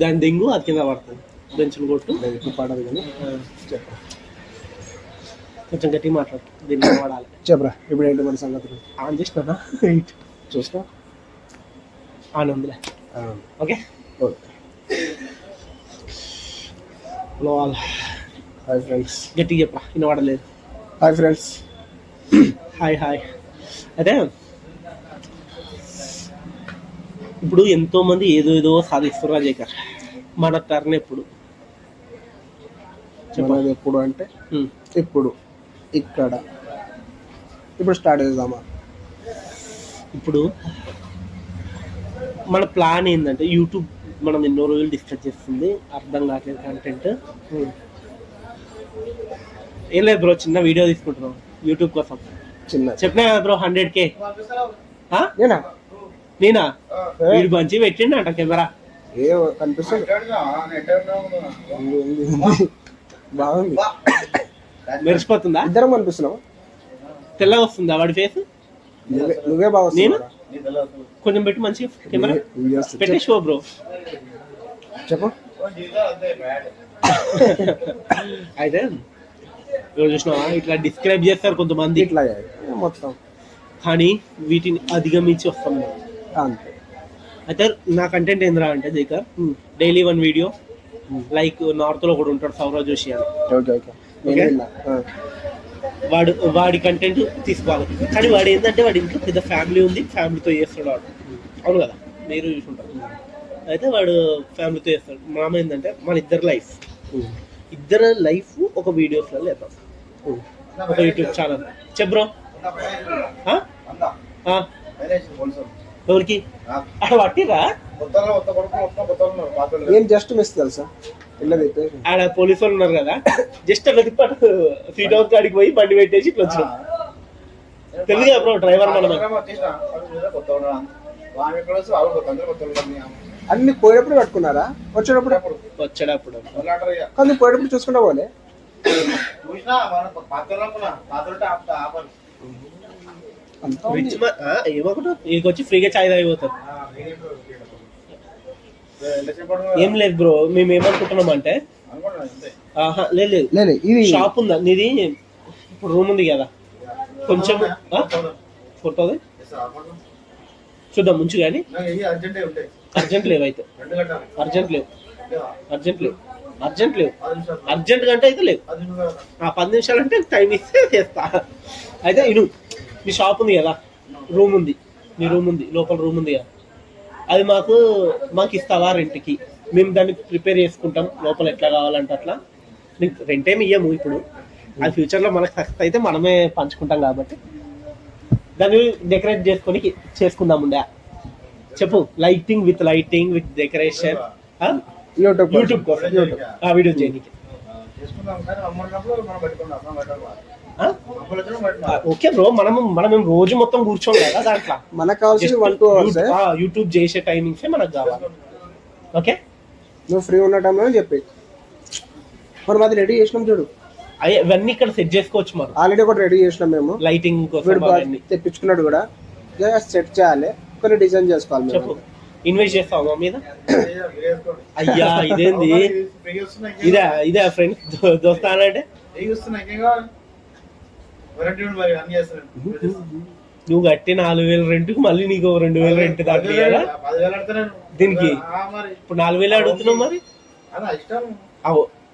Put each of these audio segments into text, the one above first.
దాని దింగు అది కింద పడుతుంది. బెంచ్లు కొట్టు ఎక్కువ పడదు కానీ కొంచెం గట్టిగా మాట్లాడు. దీన్ని వాడాలి. చెప్పరా ఇప్పుడు ఏంటి మన సంగతులు? ఆన్ చేసినా చూసుకో. ఆన్ ఉందిలే. Okay hi friends. గట్టిగా చెప్పరా, వినవాడలేదు. Hi friends. Hi hi. అయితే ఇప్పుడు ఎంతో మంది ఏదో సాధిస్తున్నారు అజయ్కర్. మన టర్న్ ఎప్పుడు? మనది ఎప్పుడు అంటే ఇప్పుడు ఇక్కడ ఇప్పుడు స్టార్ట్ చేద్దామా? ఇప్పుడు మన ప్లాన్ ఏంటంటే యూట్యూబ్ మనం ఎన్నో రోజులు డిస్కస్ చేస్తుంది, అర్థం కావట్లేదు కంటెంట్. ఏం లేదు బ్రో, చిన్న వీడియో తీసుకుంటున్నాం యూట్యూబ్ కోసం. చిన్న చెప్పినా కదా బ్రో, 100K. నేనా? వీడు మంచి పెట్టిండ అంట కెమెరా. ఏ కనిపిస్తుంది, బాగుంది, మెరిసిపోతుందా? ఇద్దరం కనిపిస్తున్నావు. తెల్లగా వస్తుందా వాడి ఫేస్? నువ్వే బాగా. నేను కొంచెం పెట్టి మంచి కెమెరా పెట్టి షో బ్రో. చెప్పు. అయితే చూసినావా, ఇట్లా డిస్క్రైబ్ చేస్తారు కొంతమంది ఇట్లా మొత్తం, కానీ వీటిని అధిగమించి వస్తాం అంతే. అయితే నా కంటెంట్ ఏంద్రా అంటే Jayakar, daily 1 video. Like north లో కూడా ఉంటాడు సౌరవ్ జోషి అని. వాడి కంటెంట్ తీసుకోవాలి, కానీ వాడు ఏంటంటే వాడి ఇంట్లో పెద్ద ఫ్యామిలీ ఉంది, ఫ్యామిలీతో చేస్తాడు వాడు. అవును కదా, మీరు చూసుకుంటారు. అయితే వాడు ఫ్యామిలీతో చేస్తాడు. మామ ఏంటంటే మన ఇద్దరు లైఫ్ ఒక వీడియోస్లో లేతాం, ఒక యూట్యూబ్ ఛానల్. చెబ్రో ఎవరికి అక్కడ పట్టిరా? ఏం జస్ట్ మిస్ తెలుసా, ఆడ పోలీసు వాళ్ళు ఉన్నారు కదా, జస్ట్ అట్లా తిప్పాడు. సీట్ హౌస్ కాడికి పోయి బండి పెట్టేసి ఇట్లా వచ్చినాం. తెలుగు బ్రో డ్రైవర్ మనం. అన్ని పోయేటప్పుడు కట్టుకున్నారా? వచ్చేటప్పుడు కానీ పోయేటప్పుడు చూసుకుంటా పోలే. ఏమొకటి ఇదికొచ్చి ఫ్రీగా చాయ్ తాగిపోతారు. ఏం లేదు బ్రో, మేము ఏమనుకుంటున్నాం అంటే, లేదు ఇది షాప్ ఉందా నీది? ఇప్పుడు రూమ్ ఉంది కదా, కొంచెం ఫోటోది చూద్దాం ముంచు. కానీ అర్జెంట్ లేవు, అయితే అర్జెంట్ లేవు. అర్జెంట్ కంటే అయితే లేవు. 10 నిమిషాలు అంటే టైం ఇస్తే చేస్తా. అయితే ఇను, మీ షాప్ ఉంది కదా, రూమ్ ఉంది, మీ రూమ్ ఉంది, లోపల రూమ్ ఉంది కదా, అది మాకు ఇస్తావా రెంట్కి? మేము దాన్ని ప్రిపేర్ చేసుకుంటాం, లోపల ఎట్లా కావాలంటే అట్లా. రెంట్ ఏమి ఇయ్యము ఇప్పుడు, అది ఫ్యూచర్లో మనకు సక్సెస్ అయితే మనమే పంచుకుంటాం కాబట్టి దాన్ని డెకరేట్ చేసుకుందాం. ఉండే చెప్పు. లైటింగ్ విత్ డెకరేషన్ యూట్యూబ్ కోసం వీడియో చేయడానికి. ఓకే బ్రో, మనం రోజు మొత్తం కూర్చోం కదా దాంట్లో. మనకు కావాల్సింది 1-2 hours యూట్యూబ్ చేసే టైమింగ్స్ మనకు కావాలి. ఓకే, నువ్వు ఫ్రీ ఉన్న టైంలో చెప్పి మనం అది రెడీ చేసినాం చూడు. ఇవన్నీ ఇక్కడ సెట్ చేసుకోవచ్చు. మనం ఆల్రెడీ ఒకటి రెడీ చేసినాం మేము, లైటింగ్ తెప్పించుకున్నాడు కూడా. సెట్ చేయాలి, కొన్ని డిజైన్ చేసుకోవాలి. చెప్పు, ఇన్వెస్ట్ చేస్తావు మా మీద? అయ్యా ఇదేంది, ఇదే ఫ్రెండ్స్ దోస్తానంటే నువ్వు కట్టి 4,000 రెంట్కి మళ్ళీ నీకు 2,000 రెంట్ దాకా దీనికి. ఇప్పుడు 4,000 అడుగుతున్నావు, మరి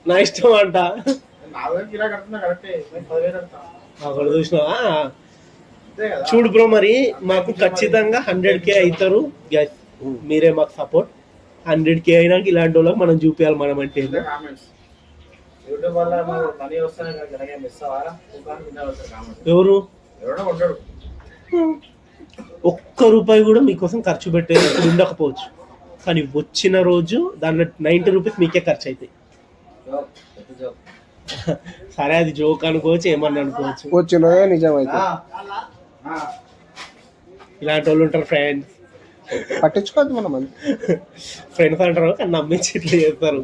నా ఇష్టం అంట. అక్కడ చూసినావా? చూడు బ్రో, మరి మాకు ఖచ్చితంగా 100K అవుతారు. మీరే మాకు సపోర్ట్. 100K అయినాక ఇలాంటి వాళ్ళకి మనం చూపించాలి మనం అంటే. ఎవరు ₹1 కూడా మీకోసం ఖర్చు పెట్టేది ఇప్పుడు ఉండకపోవచ్చు, కానీ వచ్చిన రోజు దాంట్లో 90 రూపీస్ మీకే ఖర్చు అవుతాయి. సరే, అది జోక్ అనుకోవచ్చు, ఏమన్నా అనుకోవచ్చు, వచ్చిన నిజమైతే. ఇలాంటి వాళ్ళు ఉంటారు ఫ్రెండ్స్, పట్టించుకోవద్దు మనం. ఫ్రెండ్స్ అంటారు కానీ నమ్మించి ఇట్లా చేస్తారు.